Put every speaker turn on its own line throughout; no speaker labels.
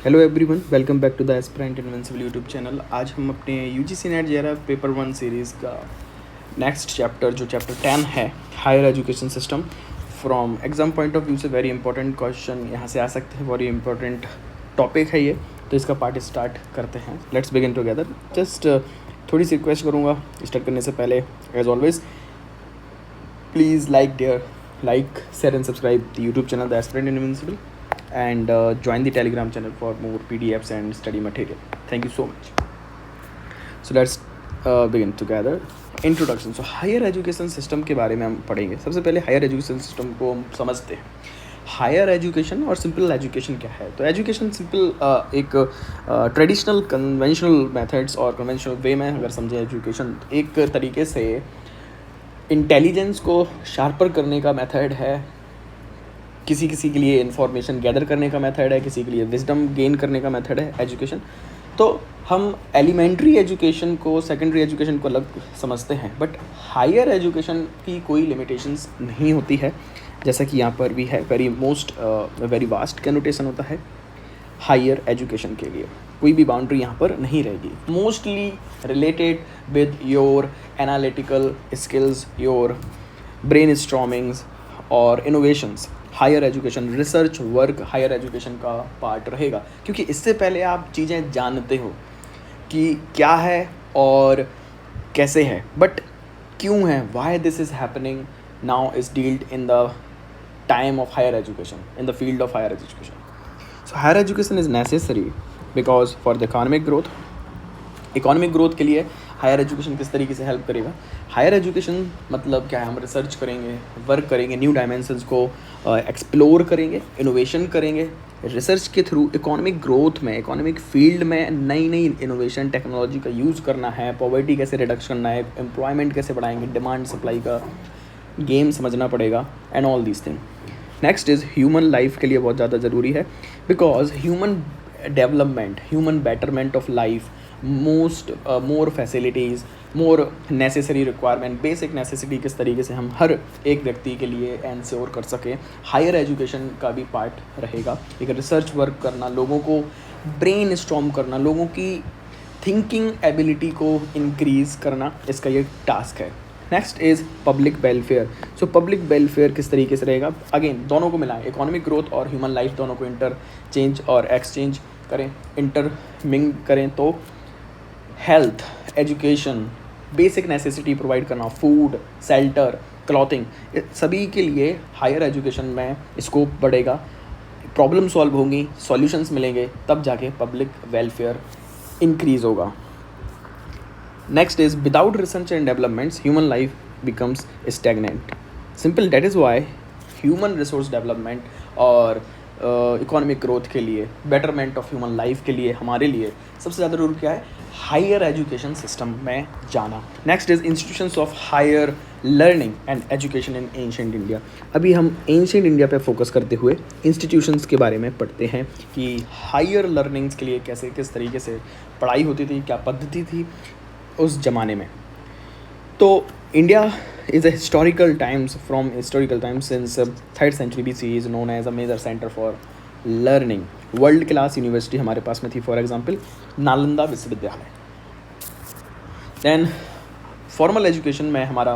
Hello everyone, welcome back to the aspirant invincible YouTube channel. आज हम अपने UGC NET JRF paper 1 series का next chapter जो chapter 10 है, higher education system. From exam point of view से very important question यहाँ से आ सकते हैं, वेरी इंपॉर्टेंट टॉपिक है ये। तो इसका पार्ट स्टार्ट करते हैं। Let's begin together. जस्ट थोड़ी सी रिक्वेस्ट करूँगा स्टार्ट करने से पहले, as always please like share and subscribe the YouTube channel the aspirant invincible and join the telegram channel for more pdfs and study material. Thank you so much. So let's begin together. Introduction. So higher education system के बारे में हम पढ़ेंगे। सबसे पहले higher education system को हम समझते हैं। हायर एजुकेशन और सिंपल एजुकेशन क्या है? तो एजुकेशन सिंपल एक ट्रेडिशनल कन्वेंशनल मेथड्स और कन्वेंशनल वे में अगर समझें, एजुकेशन एक तरीके से इंटेलिजेंस को शार्पर करने का मेथड है। किसी के लिए इन्फॉर्मेशन गैदर करने का मेथड है, किसी के लिए विजडम गेन करने का मेथड है एजुकेशन। तो हम एलिमेंट्री एजुकेशन को, सेकेंडरी एजुकेशन को अलग समझते हैं, बट हायर एजुकेशन की कोई लिमिटेशंस नहीं होती है, जैसा कि यहाँ पर भी है। वेरी वास्ट कैनोटेशन होता है हायर एजुकेशन के लिए। कोई भी बाउंड्री यहाँ पर नहीं रहेगी। Mostly related with your analytical skills, your brainstormings और innovations. Higher education, research work higher education का पार्ट रहेगा, क्योंकि इससे पहले आप चीज़ें जानते हो कि क्या है और कैसे है, बट क्यों है, why this is happening now is dealt in the time of higher education, in the field of higher education. So higher education is necessary because for the economic growth के लिए हायर एजुकेशन किस तरीके से help करेगा? Higher education मतलब क्या है? हम रिसर्च करेंगे, वर्क करेंगे, न्यू डायमेंशंस को एक्सप्लोर करेंगे, इनोवेशन करेंगे। रिसर्च के थ्रू इकोनॉमिक ग्रोथ में, इकोनॉमिक फील्ड में नई नई इनोवेशन टेक्नोलॉजी का यूज़ करना है। पॉवर्टी कैसे रिडक्श करना है, एम्प्लॉयमेंट कैसे बढ़ाएंगे, डिमांड सप्लाई का गेम समझना पड़ेगा and all these thing. Next is human life के लिए बहुत ज़्यादा ज़रूरी है, because human development, human betterment of life, more facilities, more necessary requirement, basic necessity किस तरीके से हम हर एक व्यक्ति के लिए एंश्योर कर सकें, हायर एजुकेशन का भी पार्ट रहेगा। एक रिसर्च वर्क करना, लोगों को ब्रेन स्टॉर्म करना, लोगों की थिंकिंग एबिलिटी को इंक्रीज़ करना, इसका ये टास्क है। Next is public welfare. So public welfare किस तरीके से रहेगा? अगेन दोनों को मिलाएं, इकोनॉमिक ग्रोथ और ह्यूमन लाइफ दोनों को इंटरचेंज और एक्सचेंज करें, इंटरमिंग करें। तो health, education, basic necessity provide करना, फूड, शेल्टर, क्लॉथिंग, सभी के लिए हायर एजुकेशन में स्कोप बढ़ेगा, प्रॉब्लम सॉल्व होंगी, सॉल्यूशंस मिलेंगे, तब जाके पब्लिक वेलफेयर इंक्रीज़ होगा। Next is without research and developments human life becomes stagnant. Simple, that is why human resource development और इकोनॉमिक ग्रोथ के लिए, बेटरमेंट ऑफ ह्यूमन लाइफ के लिए, हमारे लिए सबसे ज़्यादा रूल क्या है? हायर एजुकेशन सिस्टम में जाना। Next is institutions of higher learning and education in ancient India. अभी हम एंशिएंट इंडिया पे फोकस करते हुए इंस्टीट्यूशंस के बारे में पढ़ते हैं कि हायर लर्निंग्स के लिए कैसे, किस तरीके से पढ़ाई होती थी, क्या पद्धति थी उस ज़माने में। तो India is a historical times since 3rd century BC is known as a major center for learning. World class university हमारे पास में थी, फॉर एग्जांपल नालंदा विश्वविद्यालय। देन फॉर्मल एजुकेशन में हमारा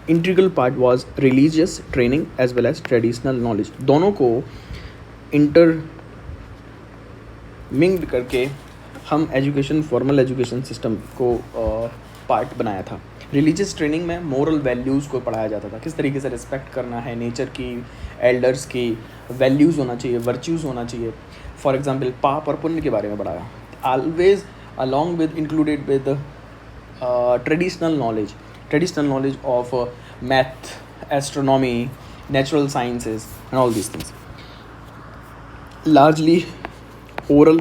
integral part was religious training as well as traditional knowledge. दोनों को intermingled करके हम एजुकेशन, फॉर्मल एजुकेशन सिस्टम को पार्ट बनाया था। रिलीजियस ट्रेनिंग में मोरल वैल्यूज़ को पढ़ाया जाता था, किस तरीके से रिस्पेक्ट करना है, नेचर की, एल्डर्स की वैल्यूज़ होना चाहिए, वर्च्यूज़ होना चाहिए। फॉर एग्जांपल पाप और पुण्य के बारे में पढ़ाया, always along with included with traditional knowledge of math, astronomy, natural sciences and all these things. Largely oral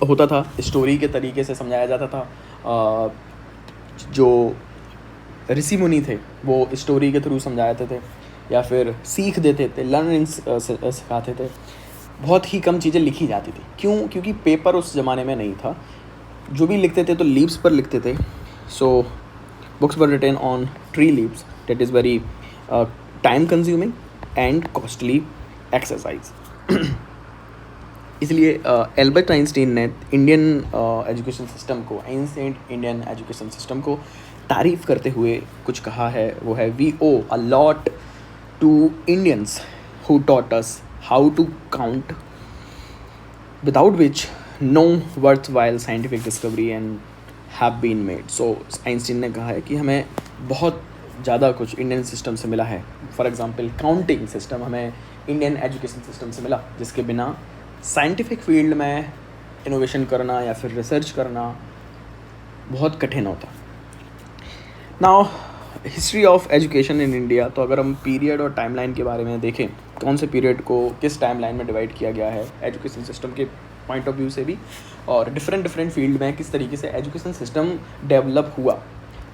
होता था, स्टोरी के तरीके से समझाया जाता था। जो ऋषि मुनि थे वो स्टोरी के थ्रू समझाते थे या फिर सीख देते थे, लर्निंग सिखाते थे। बहुत ही कम चीज़ें लिखी जाती थी। क्यों? क्योंकि पेपर उस ज़माने में नहीं था। जो भी लिखते थे तो लीव्स पर लिखते थे। So books were written on tree leaves, that is very time consuming and costly exercise. इसलिए एल्बर्ट आइंस्टीन ने इंडियन एजुकेशन सिस्टम को, एंशिएंट इंडियन एजुकेशन सिस्टम को तारीफ़ करते हुए कुछ कहा है, वो है we owe a lot to Indians who taught us how to count without which no worthwhile scientific discovery and have been made. So Einstein ने कहा है कि हमें बहुत ज़्यादा कुछ इंडियन सिस्टम से मिला है. फॉर एग्जांपल काउंटिंग सिस्टम हमें इंडियन एजुकेशन सिस्टम से मिला, जिसके बिना साइंटिफिक फील्ड में इनोवेशन करना या फिर रिसर्च करना बहुत कठिन होता. Now history of education in India. तो अगर हम पीरियड और टाइमलाइन के बारे में देखें, कौन से पीरियड को किस टाइमलाइन में डिवाइड किया गया है एजुकेशन सिस्टम के पॉइंट ऑफ व्यू से भी, और डिफरेंट फील्ड में किस तरीके से एजुकेशन सिस्टम डेवलप हुआ.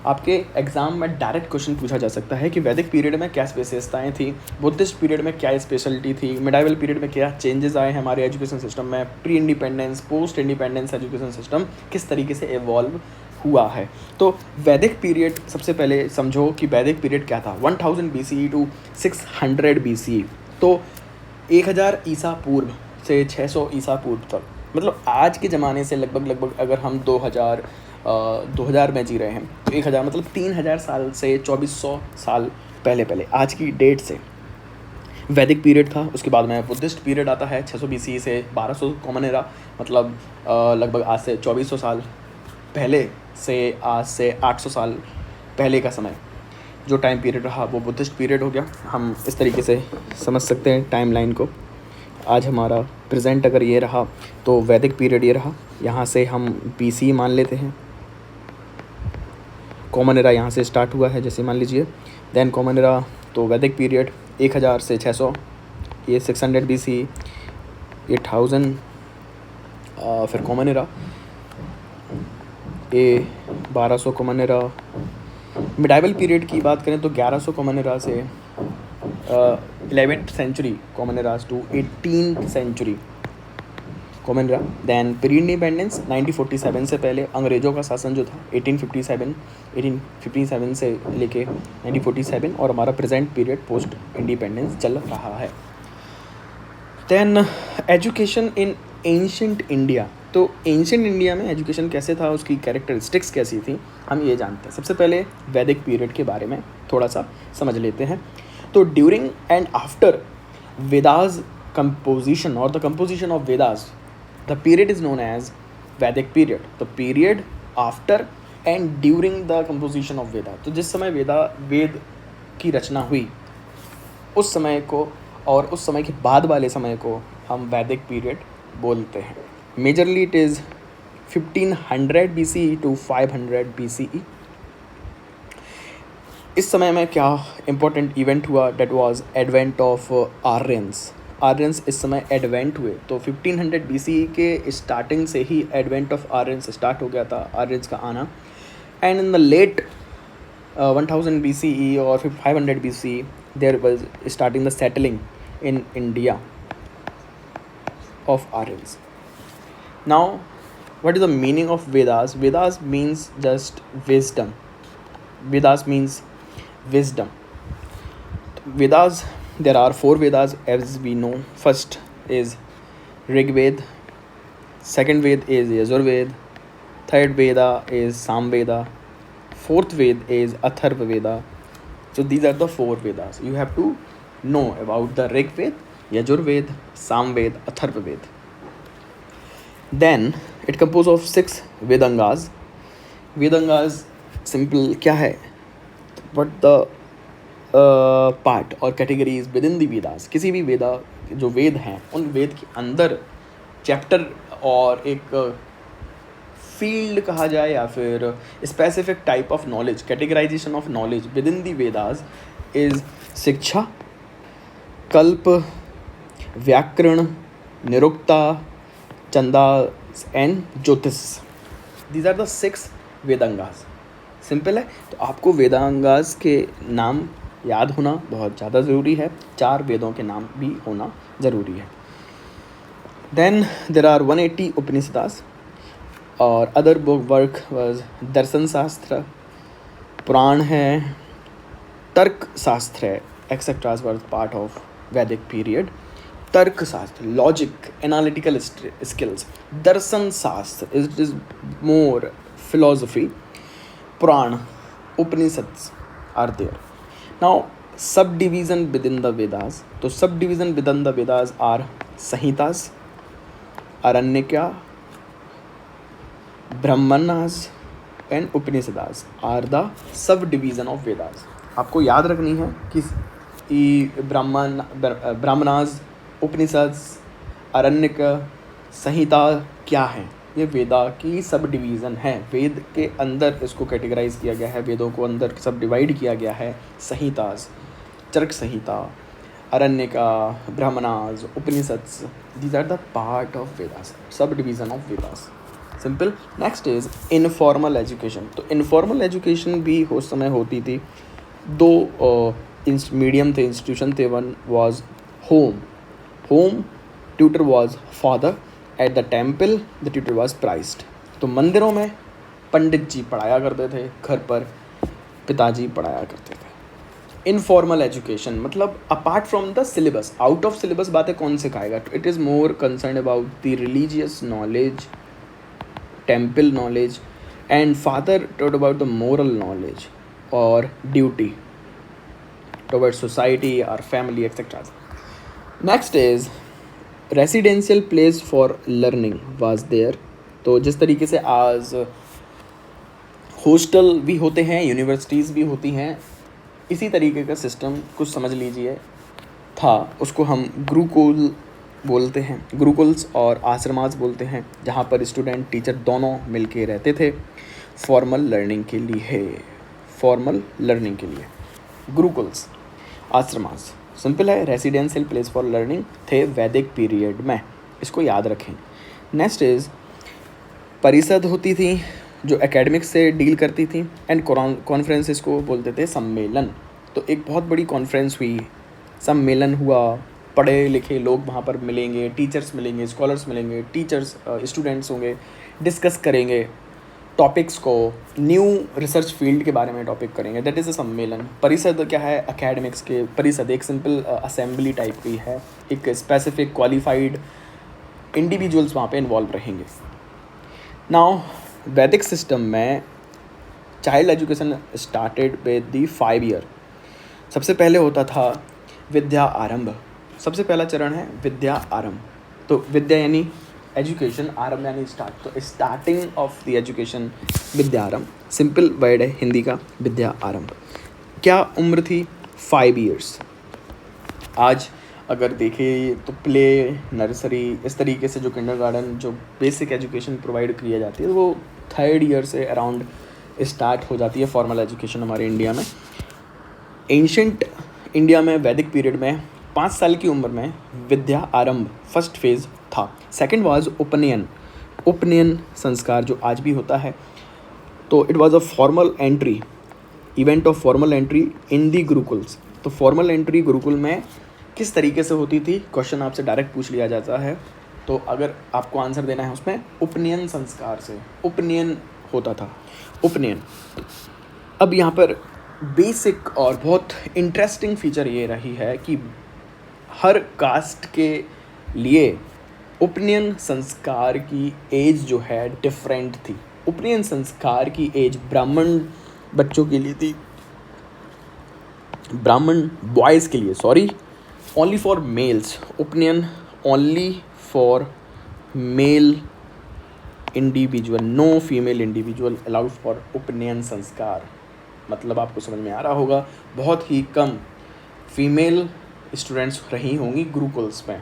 आपके एग्जाम में डायरेक्ट क्वेश्चन पूछा जा सकता है कि वैदिक पीरियड में क्या विशेषताएँ थी, बुद्धिस्ट पीरियड में क्या स्पेशलिटी थी, मिडाइवल पीरियड में क्या चेंजेस आए हैं हमारे एजुकेशन सिस्टम में, pre independence post independence education system किस तरीके से इवॉल्व हुआ है. तो वैदिक पीरियड, सबसे पहले समझो कि वैदिक पीरियड क्या था. 1000 BCE टू 600 BCE. तो 1000 ईसा पूर्व से 600 ईसा पूर्व तक, मतलब आज के ज़माने से लगभग अगर हम 2000 में जी रहे हैं तो 1000 मतलब 3000 साल से 2400 साल पहले आज की डेट से वैदिक पीरियड था. उसके बाद में बुद्धिस्ट पीरियड आता है 600 BCE से 1200 कॉमन एरा, मतलब लगभग आज से 2400 साल पहले से आज से 800 साल पहले का समय जो टाइम पीरियड रहा वो बुद्धिस्ट पीरियड हो गया. हम इस तरीके से समझ सकते हैं टाइमलाइन को. आज हमारा प्रेजेंट अगर ये रहा तो वैदिक पीरियड ये रहा, यहाँ से हम BC मान लेते हैं. कॉमन एरा यहाँ से स्टार्ट हुआ है जैसे मान लीजिए, देन कॉमन एरा, तो वैदिक पीरियड 1000 से 600, ये 600 BCE, ये 1000, फिर कॉमन एरा, ये 1200 कॉमन एरा. मिडाइवल पीरियड की बात करें तो 1100 कॉमन एरा से 11th century common eras to 18th century common era. Then pre independence 1947 से पहले अंग्रेज़ों का शासन जो था 1857 से लेके 1947, और हमारा प्रेजेंट पीरियड पोस्ट इंडिपेंडेंस चल रहा है. Then education in ancient India. तो एंशिएंट इंडिया में एजुकेशन कैसे था, उसकी कैरेक्टरिस्टिक्स कैसी थी, हम ये जानते हैं. सबसे पहले वैदिक पीरियड के बारे में थोड़ा सा समझ लेते हैं. तो during and after Vedas composition और the composition of Vedas, the period is known as Vedic period. The period after and during the composition of Veda, तो जिस समय वेद की रचना हुई उस समय को और उस समय के बाद वाले समय को हम वैदिक पीरियड बोलते हैं. Majorly it is 1500 BCE to 500 BCE. इस समय में क्या इम्पोर्टेंट इवेंट हुआ, that was advent of Aryans. Aryans इस समय एडवेंट हुए, तो 1500 BCE के स्टार्टिंग से ही एडवेंट ऑफ आर्यंस स्टार्ट हो गया था, आर्यंस का आना. And in the late 1000 BCE और 500 BCE there was starting the settling in India of Aryans. Now, what is the meaning of Vedas? Vedas means just wisdom. Vedas means wisdom. Vedas, there are 4 Vedas as we know. First is Rig Veda, second Veda is Yajurveda, third Veda is Samveda, fourth Veda is Atharva Veda. So these are the 4 Vedas. You have to know about the Rig Veda, Yajurveda, Samveda, Atharva Veda. Then it composed of 6 Vedangas. Vedangas simple क्या है, what the part और categories within the Vedas. किसी भी वेदा जो वेद हैं उन वेद के अंदर चैप्टर और एक फील्ड कहा जाए या फिर specific type of knowledge, categorization of knowledge within the Vedas is Shiksha, Kalpa, Vyakarana, Nirukta, Chhandas and Jyotisha. These are the 6 Vedangas. Simple है. तो आपको वेदांगास के नाम याद होना बहुत ज़्यादा ज़रूरी है, 4 वेदों के नाम भी होना ज़रूरी है. देन देर आर 180 उपनिषदास और अदर बुक वर्क वाज दर्शन शास्त्र, पुराण है, तर्क शास्त्र है, एक्सेट्राज वर पार्ट ऑफ वैदिक पीरियड. तर्कशास्त्र, लॉजिक, एनालिटिकल स्किल्स. दर्शन शास्त्र, it is more philosophy. Puran, Upanishads are there. Now, subdivision within the Vedas. So, subdivision within the Vedas are Samhitas, Aranyaka, Brahmanas and Upanishads are the subdivision of Vedas. आपको याद रखनी है कि ब्राह्मणास, उपनिषद, अरण्यक, संहिता क्या है. ये वेदा की सब डिवीज़न है. वेद के अंदर इसको कैटेगराइज किया गया है, वेदों को अंदर सब डिवाइड किया गया है. Samhitas, Charak Samhita, Aranyaka, Brahmanas, Upanishads, these are the part of Vedas, subdivision of Vedas. Simple. Next is informal education. तो इनफॉर्मल एजुकेशन भी उस समय होती थी. दो मीडियम थे, इंस्टीट्यूशन थे. One was home tutor was father. At the temple the tutor was priest. तो मंदिरों में पंडित जी पढ़ाया करते थे, घर पर पिताजी पढ़ाया करते थे. इनफॉर्मल एजुकेशन मतलब apart from the syllabus, out of syllabus बातें कौन सिखाएगा. It is more concern about the religious knowledge, temple knowledge, and father taught about the moral knowledge और ड्यूटी टुवर्ड्स सोसाइटी और family etcetera. Next is residential place for learning was there. तो जिस तरीके से आज हॉस्टल भी होते हैं, यूनिवर्सिटीज़ भी होती हैं, इसी तरीके का सिस्टम कुछ समझ लीजिए था. उसको हम गुरुकुल बोलते हैं, गुरुकुल्स और आश्रमास बोलते हैं, जहाँ पर स्टूडेंट टीचर दोनों मिलके रहते थे फॉर्मल लर्निंग के लिए. गुरुकुल्स, आश्रमास सिंपल है, रेसिडेंशियल प्लेस फॉर लर्निंग थे वैदिक पीरियड में. इसको याद रखें. नेक्स्ट इज परिषद होती थी जो एकेडमिक्स से डील करती थी, एंड कॉन्फ्रेंस इसको बोलते थे सम्मेलन. तो एक बहुत बड़ी कॉन्फ्रेंस हुई, सम्मेलन हुआ, पढ़े लिखे लोग वहाँ पर मिलेंगे, टीचर्स मिलेंगे, स्कॉलर्स मिलेंगे, टीचर्स स्टूडेंट्स होंगे, डिस्कस करेंगे टॉपिक्स को, न्यू रिसर्च फील्ड के बारे में टॉपिक करेंगे. दैट इज़ अ सम्मेलन. परिषद क्या है, एकेडमिक्स के परिषद एक सिंपल असेंबली टाइप की है. एक स्पेसिफिक क्वालिफाइड इंडिविजुअल्स वहाँ पे इन्वॉल्व रहेंगे. नाउ वैदिक सिस्टम में child education started with the 5 year. सबसे पहले होता था विद्या आरंभ. सबसे पहला चरण है विद्या आरंभ. तो विद्या यानी एजुकेशन, आरंभ यानी स्टार्ट. तो स्टार्टिंग ऑफ द एजुकेशन विद्या आरंभ. सिंपल वर्ड है हिंदी का विद्या आरंभ. क्या उम्र थी? 5 ईयर्स. आज अगर देखें तो प्ले, नर्सरी, इस तरीके से जो किंडरगार्टन, जो बेसिक एजुकेशन प्रोवाइड किया जाती है, वो 3rd ईयर से अराउंड स्टार्ट हो जाती है फॉर्मल एजुकेशन हमारे इंडिया में. एंशंट इंडिया में वैदिक पीरियड में 5 साल की उम्र में विद्या आरंभ फर्स्ट फेज था. सेकंड वाज उपनयन संस्कार जो आज भी होता है. तो it was a formal entry, event of formal entry in the Gurukuls. तो फॉर्मल एंट्री गुरुकुल में किस तरीके से होती थी, क्वेश्चन आपसे डायरेक्ट पूछ लिया जाता है. तो अगर आपको आंसर देना है उसमें, उपनयन संस्कार से उपनयन होता था. उपनयन. अब यहाँ पर बेसिक और बहुत इंटरेस्टिंग फीचर ये रही है कि हर कास्ट के लिए उपनयन संस्कार की एज जो है डिफरेंट थी. उपनयन संस्कार की एज ब्राह्मण बच्चों के लिए थी, ब्राह्मण बॉयज़ के लिए, sorry, only for males. Upanayana only for male individual, no female individual allowed for Upanayana Sanskar. मतलब आपको समझ में आ रहा होगा, बहुत ही कम फीमेल स्टूडेंट्स रही होंगी गुरुकुल्स में.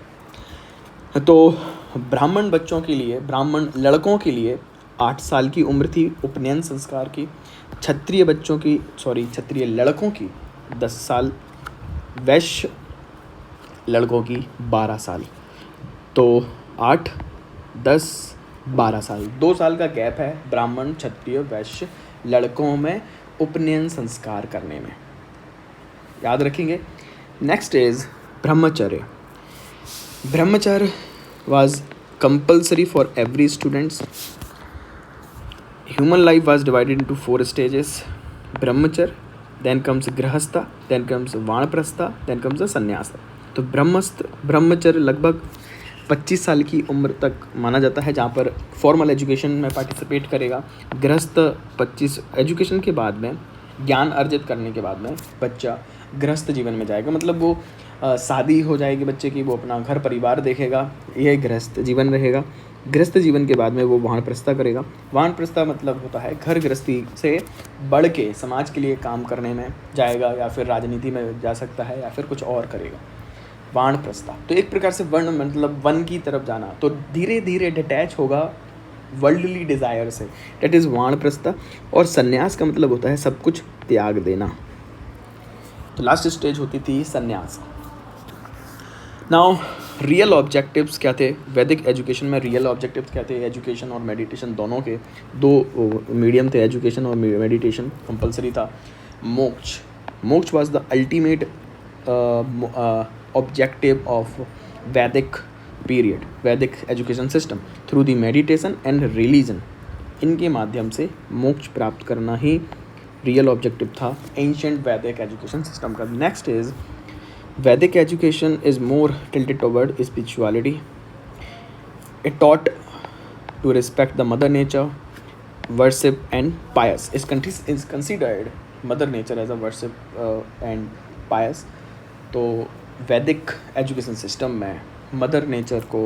तो ब्राह्मण बच्चों के लिए, ब्राह्मण लड़कों के लिए 8 साल की उम्र थी उपनयन संस्कार की. क्षत्रिय बच्चों की, क्षत्रिय लड़कों की 10 साल, वैश्य लड़कों की 12 साल. तो 8, 10, 12 साल, 2 साल का गैप है ब्राह्मण, क्षत्रिय, वैश्य लड़कों में उपनयन संस्कार करने में. याद रखेंगे. नेक्स्ट इज ब्रह्मचर्य. ब्रह्मचर्य was compulsory for every students. Human life was divided into 4 stages. Brahmacharya, then comes grahastha, then comes vanaprastha, then comes the sannyasa. तो ब्रह्मचर्य लगभग 25 साल की उम्र तक माना जाता है, जहाँ पर फॉर्मल एजुकेशन में पार्टिसिपेट करेगा। गृहस्थ 25 एजुकेशन के बाद में, ज्ञान अर्जित करने के बाद में बच्चा गृहस्थ जीवन में जाएगा, मतलब वो शादी हो जाएगी बच्चे की, वो अपना घर परिवार देखेगा, यह गृहस्थ जीवन रहेगा। गृहस्थ जीवन के बाद में वो वानप्रस्थ करेगा। वानप्रस्थ मतलब होता है घर गृहस्थी से बढ़ के समाज के लिए काम करने में जाएगा, या फिर राजनीति में जा सकता है, या फिर कुछ और करेगा। वानप्रस्थ तो एक प्रकार से वर्ण मतलब वन की तरफ जाना, तो धीरे धीरे डिटैच होगा वर्ल्डली डिज़ायर से, डेट इज़ वानप्रस्थ। और संन्यास का मतलब होता है सब कुछ त्याग देना। तो लास्ट स्टेज होती थी संन्यास। नाउ रियल ऑब्जेक्टिव्स क्या थे वैदिक एजुकेशन में? रियल ऑब्जेक्टिव्स क्या थे? एजुकेशन और मेडिटेशन दोनों के दो मीडियम थे, एजुकेशन और मेडिटेशन कंपलसरी था। मोक्ष was the ultimate objective of वैदिक पीरियड, वैदिक education system. Through the meditation and religion, इनके माध्यम से मोक्ष प्राप्त करना ही रियल ऑब्जेक्टिव था एंशिएंट वैदिक एजुकेशन सिस्टम का। Next is Vedic education is more tilted toward spirituality. It taught to respect the mother nature, worship and pious. Is considered mother nature as a worship and pious. तो वैदिक education system में mother nature को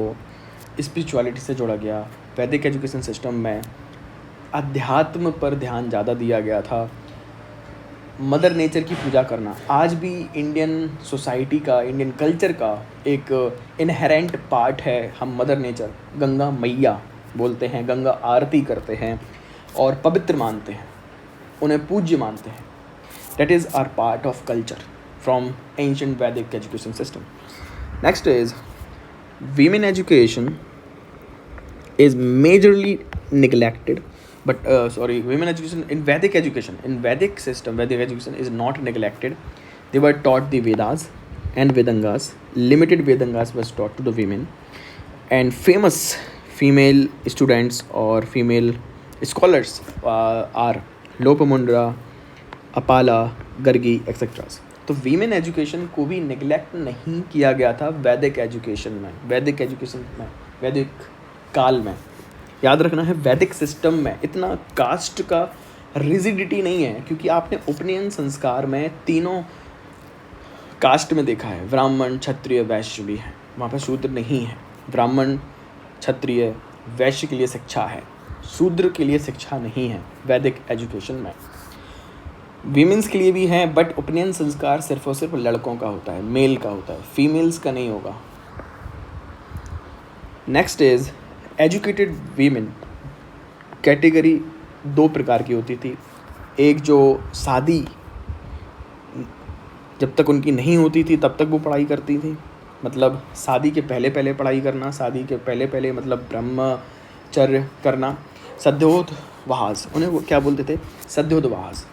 spirituality से जोड़ा गया। वैदिक education system में अध्यात्म पर ध्यान ज़्यादा दिया गया था। मदर नेचर की पूजा करना आज भी इंडियन सोसाइटी का, इंडियन कल्चर का एक इनहेरेंट पार्ट है। हम मदर नेचर, गंगा मैया बोलते हैं, गंगा आरती करते हैं और पवित्र मानते हैं, उन्हें पूज्य मानते हैं। That is our part of culture from ancient Vedic education system. Next is women education is majorly neglected, but women education in Vedic education, in Vedic system, Vedic education is not neglected. They were taught the Vedas and Vedangas. Limited Vedangas was taught to the women, and famous female students or female scholars are Lopamudra, Apala, Gargi, etc. तो women education को भी neglect नहीं किया गया था वैदिक education में, वैदिक एजुकेशन में, वैदिक काल में। याद रखना है वैदिक सिस्टम में इतना कास्ट का रिजिडिटी नहीं है, क्योंकि आपने उपनयन संस्कार में तीनों कास्ट में देखा है, ब्राह्मण, क्षत्रिय, वैश्य भी है, वहाँ पर शूद्र नहीं है। ब्राह्मण, क्षत्रिय, वैश्य के लिए शिक्षा है, शूद्र के लिए शिक्षा नहीं है वैदिक एजुकेशन में। वीमेंस के लिए भी है, बट उपनयन संस्कार सिर्फ और सिर्फ लड़कों का होता है, मेल का होता है, फीमेल्स का नहीं होगा। Next is educated women category दो प्रकार की होती थी। एक जो शादी जब तक उनकी नहीं होती थी तब तक वो पढ़ाई करती थी, मतलब शादी के पहले पहले पढ़ाई करना, शादी के पहले पहले मतलब ब्रह्मचर्य करना, सद्योतवाहास, उन्हें वो क्या बोलते थे, सद्योतवाहास।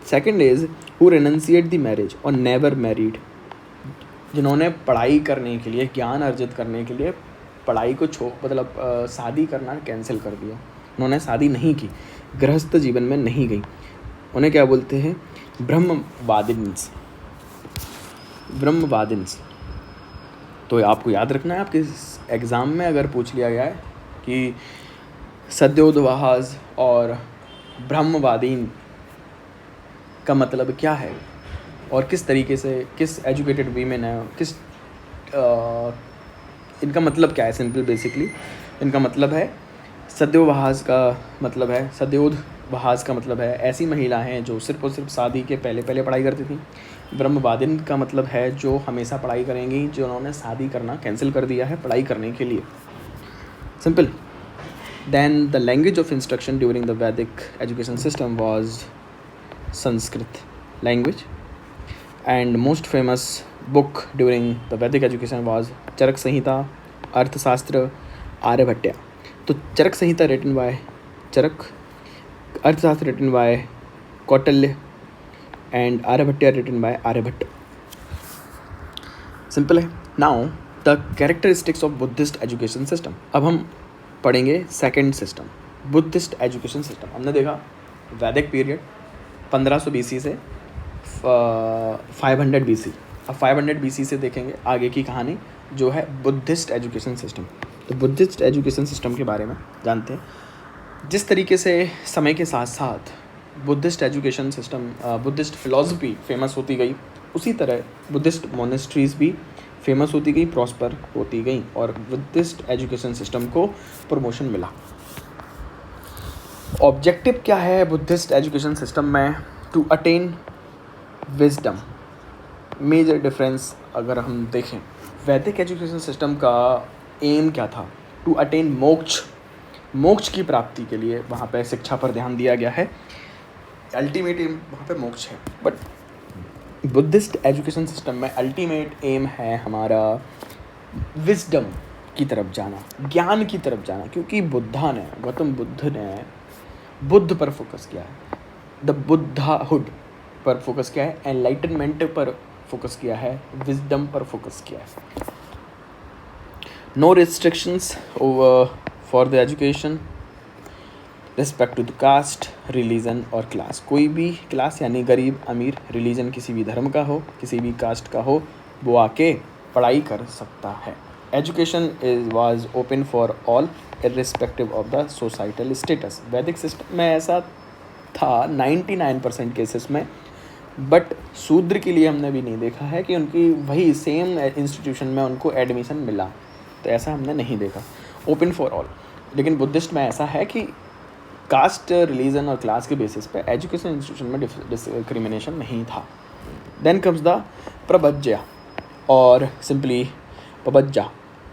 Second is who renunciate the marriage और नेवर मैरिड, जिन्होंने पढ़ाई करने के लिए, ज्ञान अर्जित करने के लिए पढ़ाई को मतलब शादी करना कैंसिल कर दिया, उन्होंने शादी नहीं की, गृहस्थ जीवन में नहीं गई, उन्हें क्या बोलते हैं, ब्रह्मवादिन्स। ब्रह्मवादिन्स तो आपको याद रखना है, आपके एग्ज़ाम में अगर पूछ लिया गया है कि सद्योतवाहास और ब्रह्मवादीन का मतलब क्या है और किस तरीके से, किस एजुकेटेड वीमेन है, किस इनका मतलब क्या है, सिंपल बेसिकली इनका मतलब है, सद्योतवाहास का मतलब है, सद्योतवाहास का मतलब है ऐसी महिलाएं हैं जो सिर्फ और सिर्फ शादी के पहले पहले पढ़ाई करती थी। ब्रह्मवादिन का मतलब है जो हमेशा पढ़ाई करेंगी, जो उन्होंने शादी करना कैंसिल कर दिया है पढ़ाई करने के लिए, simple. Then the language of instruction during the वैदिक education system was Sanskrit language, and most famous book during the Vedic education was Charak Samhita, Arthashastra, Aryabhatta. तो चरक संहिता written by Charak, Arthashastra written by Kautilya and Aryabhatta written by Aryabhatta. Simple है। Now the characteristics of Buddhist education system. अब हम पढ़ेंगे second system, Buddhist education system. हमने देखा वैदिक period 1500 BC से 500 BC, अब 500 BC से देखेंगे आगे की कहानी जो है बुद्धिस्ट एजुकेशन सिस्टम। तो बुद्धिस्ट एजुकेशन सिस्टम के बारे में जानते हैं। जिस तरीके से समय के साथ साथ Buddhist education system, Buddhist philosophy famous होती गई, उसी तरह बुद्धिस्ट मोनेस्ट्रीज़ भी फेमस होती गई, प्रॉस्पर होती गई और बुद्धिस्ट एजुकेशन सिस्टम को प्रमोशन मिला। ऑब्जेक्टिव क्या है बुद्धिस्ट एजुकेशन सिस्टम में? To attain wisdom. Major difference अगर हम देखें, वैदिक एजुकेशन सिस्टम का एम क्या था? टू अटेन मोक्ष। मोक्ष की प्राप्ति के लिए वहाँ पे शिक्षा पर ध्यान दिया गया है। अल्टीमेट एम वहाँ पे मोक्ष है। बट बुद्धिस्ट एजुकेशन सिस्टम में अल्टीमेट एम है हमारा विजडम की तरफ जाना, ज्ञान की तरफ जाना, क्योंकि गौतम बुद्ध ने बुद्ध पर फोकस किया है, द बुद्धाहुड पर फोकस किया है, एनलाइटनमेंट पर फोकस किया है, विजडम पर फोकस किया है। No restrictions over for the education respect to the caste, religion और क्लास। कोई भी क्लास यानी गरीब अमीर, रिलीजन किसी भी धर्म का हो, किसी भी कास्ट का हो, वो आके पढ़ाई कर सकता है। Education was open for all irrespective of the societal status. वैदिक सिस्टम में ऐसा था 99% केसेस में, बट शूद्र के लिए हमने भी नहीं देखा है कि उनकी वही सेम इंस्टीट्यूशन में उनको एडमिशन मिला, तो ऐसा हमने नहीं देखा। Open for all. लेकिन बुद्धिस्ट में ऐसा है कि कास्ट, रिलीजन और क्लास के बेसिस पे एजुकेशन इंस्टीट्यूशन में डिस्क्रिमिनेशन नहीं था। देन कम्स द प्रबज्या और सिंपली पबज्जा।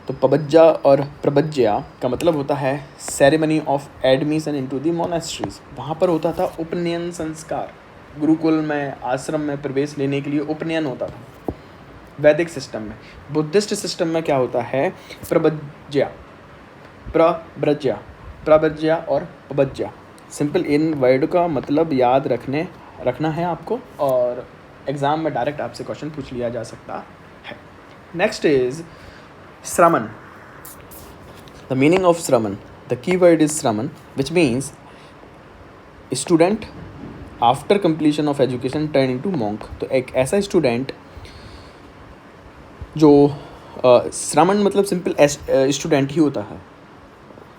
तो पबज्जा और प्रबज्या का मतलब होता है ceremony of admission into the monasteries. वहाँ पर होता था उपनयन संस्कार। गुरुकुल में, आश्रम में प्रवेश लेने के लिए उपनयन होता था वैदिक सिस्टम में। बुद्धिस्ट सिस्टम में क्या होता है? प्रबज्या, प्रबज्या और पबज्या। सिंपल इन वर्ड का मतलब याद रखना है आपको, और एग्ज़ाम में डायरेक्ट आपसे क्वेश्चन पूछ लिया जा सकता है। नेक्स्ट इज श्रमण। द मीनिंग ऑफ श्रमण, द की वर्ड इज श्रमण, which means student after completion of education turn into monk. तो एक ऐसा स्टूडेंट जो श्रमण मतलब सिंपल स्टूडेंट ही होता है।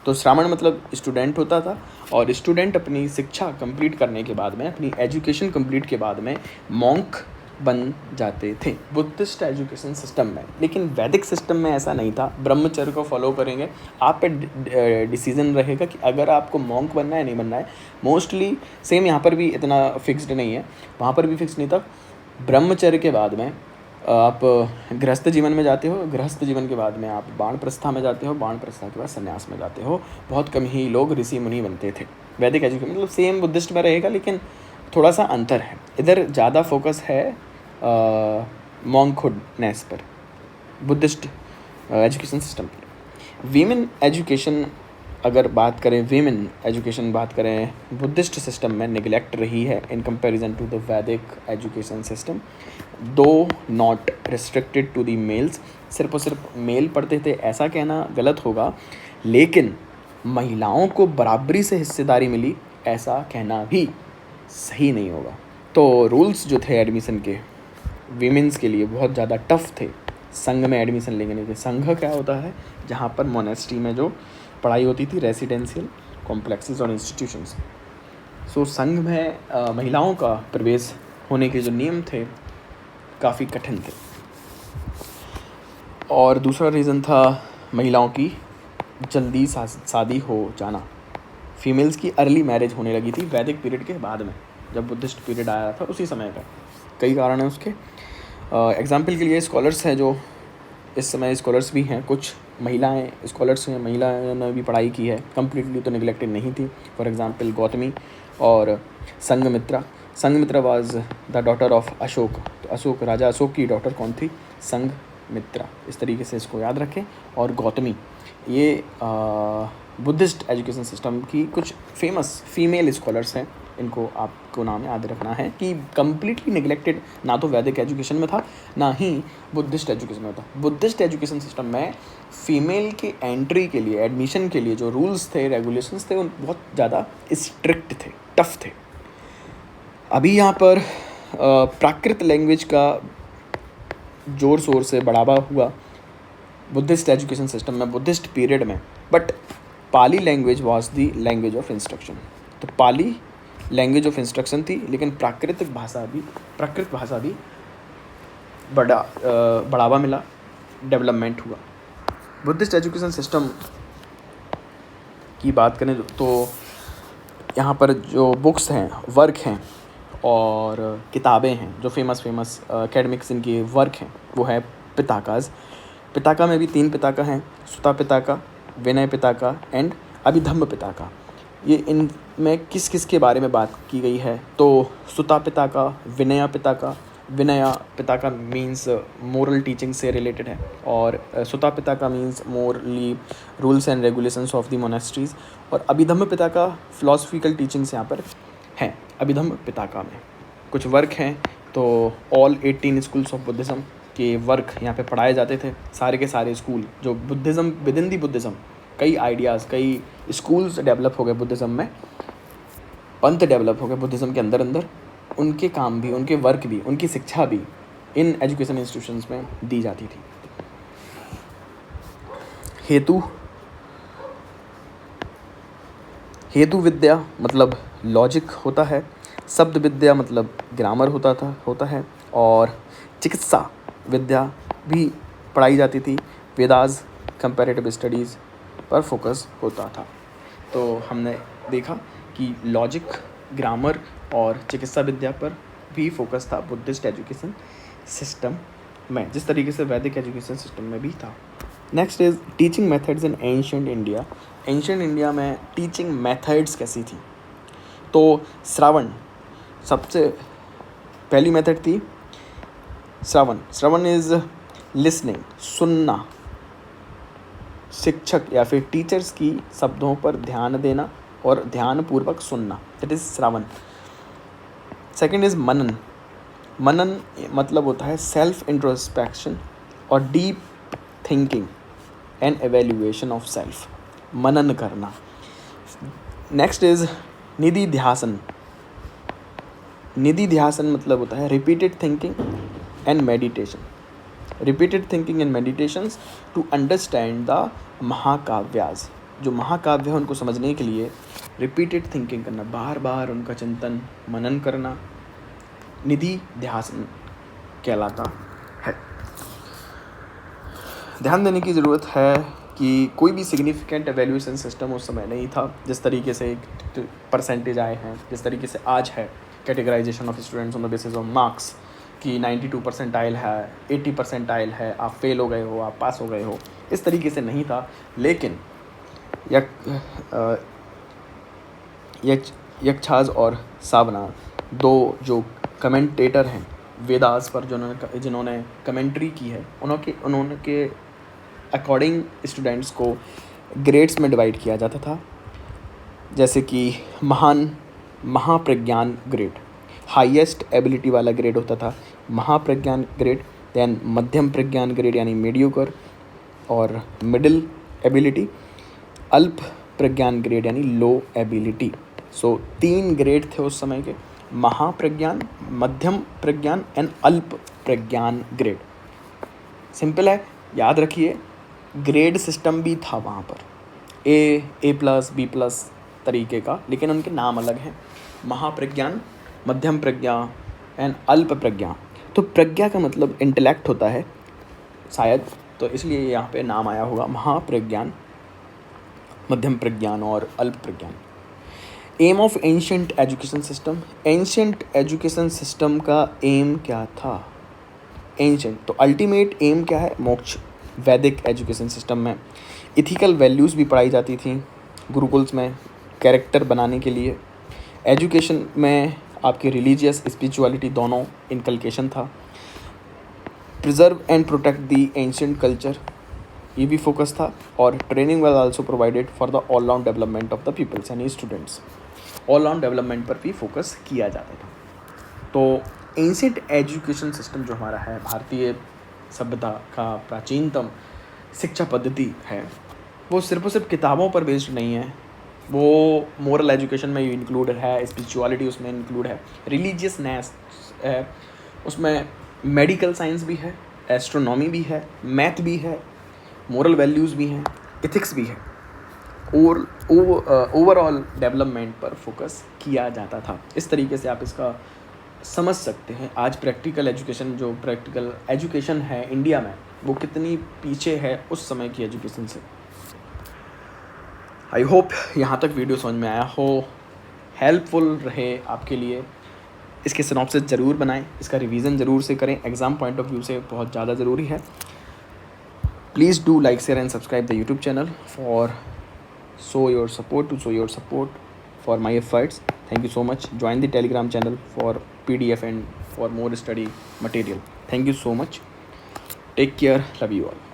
तो श्रावण मतलब स्टूडेंट होता था, और स्टूडेंट अपनी शिक्षा कंप्लीट करने के बाद में, अपनी एजुकेशन कंप्लीट के बाद में मॉन्क बन जाते थे बुद्धिस्ट एजुकेशन सिस्टम में। लेकिन वैदिक सिस्टम में ऐसा नहीं था। ब्रह्मचर्य को फॉलो करेंगे, आप पे डिसीजन रहेगा कि अगर आपको मॉन्क बनना है नहीं बनना है। मोस्टली सेम यहाँ पर भी इतना फिक्स्ड नहीं है, वहाँ पर भी फिक्स नहीं था। ब्रह्मचर्य के बाद में आप गृहस्थ जीवन में जाते हो, गृहस्थ जीवन के बाद में आप बाणप्रस्था में जाते हो, बाणप्रस्था के बाद संन्यास में जाते हो। बहुत कम ही लोग ऋषि मुनि बनते थे। वैदिक एजुकेशन मतलब सेम बुद्धिस्ट में रहेगा, लेकिन थोड़ा सा अंतर है। इधर ज़्यादा फोकस है मॉन्कहुडनेस पर, बुद्धिस्ट एजुकेशन सिस्टम पर। वीमेन एजुकेशन अगर बात करें, वीमेन एजुकेशन बात करें, बुद्धिस्ट सिस्टम में निगलेक्ट रही है इन कंपैरिजन टू द वैदिक education system. Though not restricted to the males, सिर्फ और सिर्फ मेल पढ़ते थे ऐसा कहना गलत होगा, लेकिन महिलाओं को बराबरी से हिस्सेदारी मिली ऐसा कहना भी सही नहीं होगा। तो रूल्स जो थे एडमिशन के वीमेंस के लिए बहुत ज़्यादा टफ थे। संघ में एडमिशन लेने के, संघ क्या होता है? जहाँ पर मोनेस्ट्री में जो पढ़ाई होती थी, रेसिडेंशियल कॉम्प्लेक्सेस और इंस्टीट्यूशंस। सो संघ में महिलाओं का प्रवेश होने के जो नियम थे काफ़ी कठिन थे। और दूसरा रीज़न था महिलाओं की जल्दी शादी हो जाना। फीमेल्स की अर्ली मैरिज होने लगी थी वैदिक पीरियड के बाद में, जब बुद्धिस्ट पीरियड आया था उसी समय का। कई कारण हैं उसके। एग्जाम्पल के लिए स्कॉलर्स हैं, जो इस समय स्कॉलर्स भी हैं, कुछ महिलाएं स्कॉलर्स हैं, महिलाओं ने भी पढ़ाई की है, कम्प्लीटली तो निगलेक्टेड नहीं थी। फॉर एग्जांपल गौतमी और Sanghamitra. Sanghamitra was the daughter of Ashok. तो अशोक, राजा अशोक की डॉटर कौन थी? संघमित्रा। इस तरीके से इसको याद रखें। और गौतमी, ये बुद्धिस्ट एजुकेशन सिस्टम की कुछ फेमस फीमेल स्कॉलर्स हैं। इनको आपको नाम याद रखना है कि कम्प्लीटली निगलेक्टेड ना तो वैदिक एजुकेशन में था, ना ही बुद्धिस्ट एजुकेशन में था। बुद्धिस्ट एजुकेशन सिस्टम में फ़ीमेल की एंट्री के लिए, एडमिशन के लिए जो रूल्स थे, रेगुलेशंस थे, वो बहुत ज़्यादा स्ट्रिक्ट थे, टफ थे। अभी यहाँ पर प्राकृत लैंग्वेज का ज़ोर शोर से बढ़ावा हुआ बुद्धिस्ट एजुकेशन सिस्टम में, बुद्धिस्ट पीरियड में। But Pali language was the language of instruction. तो पाली लैंग्वेज ऑफ इंस्ट्रक्शन थी, लेकिन प्राकृत भाषा भी बढ़ावा मिला, डेवलपमेंट हुआ। बुद्धिस्ट एजुकेशन सिस्टम की बात करें तो यहाँ पर जो बुक्स हैं, वर्क हैं और किताबें हैं, जो फेमस एकेडमिक्स इनकी वर्क हैं, वो है पिताकाज। पिताका में भी 3 पिताका हैं, सुता पिताका, विनय पिताका एंड अभिधम्म पिताका। ये इनमें किस किस के बारे में बात की गई है? तो Sutta Pitaka, Vinaya Pitaka means moral teaching से रिलेटेड है, और Sutta Pitaka means morally rules and regulations of the monasteries, और अभिधम्म पिताका फिलोसफिकल टीचिंग्स यहाँ पर हैं। अभिधम्म पिताका में कुछ वर्क हैं, तो ऑल 18 स्कूल्स ऑफ बुद्धिज़्म के वर्क यहाँ पे पढ़ाए जाते थे। सारे के सारे स्कूल जो Buddhism, with in the Buddhism कई आइडियाज़, कई स्कूल्स डेवलप हो गए बुद्धिज़्म में, पंथ डेवलप हो गए बुद्धिज़्म के अंदर। उनके काम भी, उनके वर्क भी, उनकी शिक्षा भी इन एजुकेशन इंस्टीट्यूशंस में दी जाती थी। हेतु विद्या मतलब लॉजिक होता है, शब्द विद्या मतलब ग्रामर होता है, और चिकित्सा विद्या भी पढ़ाई जाती थी। वेदास कंपैरेटिव स्टडीज़ पर फोकस होता था। तो हमने देखा कि लॉजिक, ग्रामर और चिकित्सा विद्या पर भी फोकस था बुद्धिस्ट एजुकेशन सिस्टम में, जिस तरीके से वैदिक एजुकेशन सिस्टम में भी था। Next is teaching methods in ancient India. Ancient India में टीचिंग मेथड्स कैसी थी? तो श्रवण सबसे पहली मेथड थी। श्रवण इज़ लिसनिंग, सुनना, शिक्षक या फिर टीचर्स की शब्दों पर ध्यान देना और ध्यानपूर्वक सुनना, that is Shravan. Second is Manan. मनन मतलब होता है सेल्फ इंट्रोस्पेक्शन और deep thinking and evaluation of self, मनन करना। Next is Nididhyasan. निधिध्यासन मतलब होता है repeated thinking and meditation, repeated thinking and meditations to understand the Mahakavyas. जो महाकाव्य है उनको समझने के लिए रिपीटेड थिंकिंग करना, बार बार उनका चिंतन मनन करना, निधि ध्यासन कहलाता है। ध्यान देने की ज़रूरत है कि कोई भी सिग्निफिकेंट एवेल्यूएशन सिस्टम उस समय नहीं था। जिस तरीके से परसेंटेज आए हैं, जिस तरीके से आज है categorization of students on the basis of marks, कि 92 परसेंटाइल है, 80 परसेंटाइल है, आप फेल हो गए हो, आप पास हो गए हो, इस तरीके से नहीं था। लेकिन यक्षाज और सावना, दो जो कमेंटेटर हैं वेदास पर, जिन्होंने कमेंट्री की है, उन्होंने अकॉर्डिंग स्टूडेंट्स को ग्रेड्स में डिवाइड किया जाता था। जैसे कि महाप्रज्ञान ग्रेड, हाईएस्ट एबिलिटी वाला ग्रेड होता था महाप्रज्ञान ग्रेड। देन मध्यम प्रज्ञान ग्रेड यानी मीडियोकर और मिडिल एबिलिटी, अल्प प्रज्ञान ग्रेड यानी लो एबिलिटी। सो 3 ग्रेड थे उस समय के, महाप्रज्ञान, मध्यम प्रज्ञान एंड अल्प प्रज्ञान ग्रेड। सिंपल है, याद रखिए। ग्रेड सिस्टम भी था वहाँ पर, A+, B+ तरीके का, लेकिन उनके नाम अलग हैं। महाप्रज्ञान, मध्यम प्रज्ञा एंड अल्प प्रज्ञा। तो प्रज्ञा का मतलब इंटेलेक्ट होता है शायद, तो इसलिए यहाँ पे नाम आया होगा महाप्रज्ञान, मध्यम प्रज्ञान और अल्प प्रज्ञान। Aim of ancient education system. Ancient education system का एम क्या था? एंशिएंट, तो अल्टीमेट एम क्या है? मोक्ष। वैदिक एजुकेशन सिस्टम में इथिकल वैल्यूज़ भी पढ़ाई जाती थी गुरुकुल्स में, कैरेक्टर बनाने के लिए। एजुकेशन में आपके रिलीजियस, स्पिरिचुअलिटी दोनों इनकलकेशन था। Preserve and protect the ancient culture, ये भी फोकस था। और training was also provided for the all round development of the peoples यानी स्टूडेंट्स। ऑल राउंड डेवलपमेंट पर भी फोकस किया जाता था। तो एंशिएंट एजुकेशन सिस्टम जो हमारा है, भारतीय सभ्यता का प्राचीनतम शिक्षा पद्धति है, वो सिर्फ और सिर्फ किताबों पर बेस्ड नहीं है। वो मोरल एजुकेशन में इंक्लूडेड है, स्पिरिचुअलिटी उसमें इंक्लूड है, रिलीजियसनेस है, उसमें मेडिकल साइंस भी है, एस्ट्रोनॉमी भी है, मैथ भी है, मोरल वैल्यूज़ भी हैं, एथिक्स भी है और ओवरऑल डेवलपमेंट पर फोकस किया जाता था। इस तरीके से आप इसका समझ सकते हैं आज प्रैक्टिकल एजुकेशन है इंडिया में वो कितनी पीछे है उस समय की एजुकेशन से। आई होप यहाँ तक वीडियो समझ में आया हो, हेल्पफुल रहे आपके लिए। इसके सिनॉप्सिस ज़रूर बनाएं, इसका रिवीजन ज़रूर से करें, एग्ज़ाम पॉइंट ऑफ व्यू से बहुत ज़्यादा ज़रूरी है। Please do like, share and subscribe the YouTube channel for show your support for my efforts. Thank you so much. Join the Telegram channel for PDF and for more study material. Thank you so much. Take care. Love you all.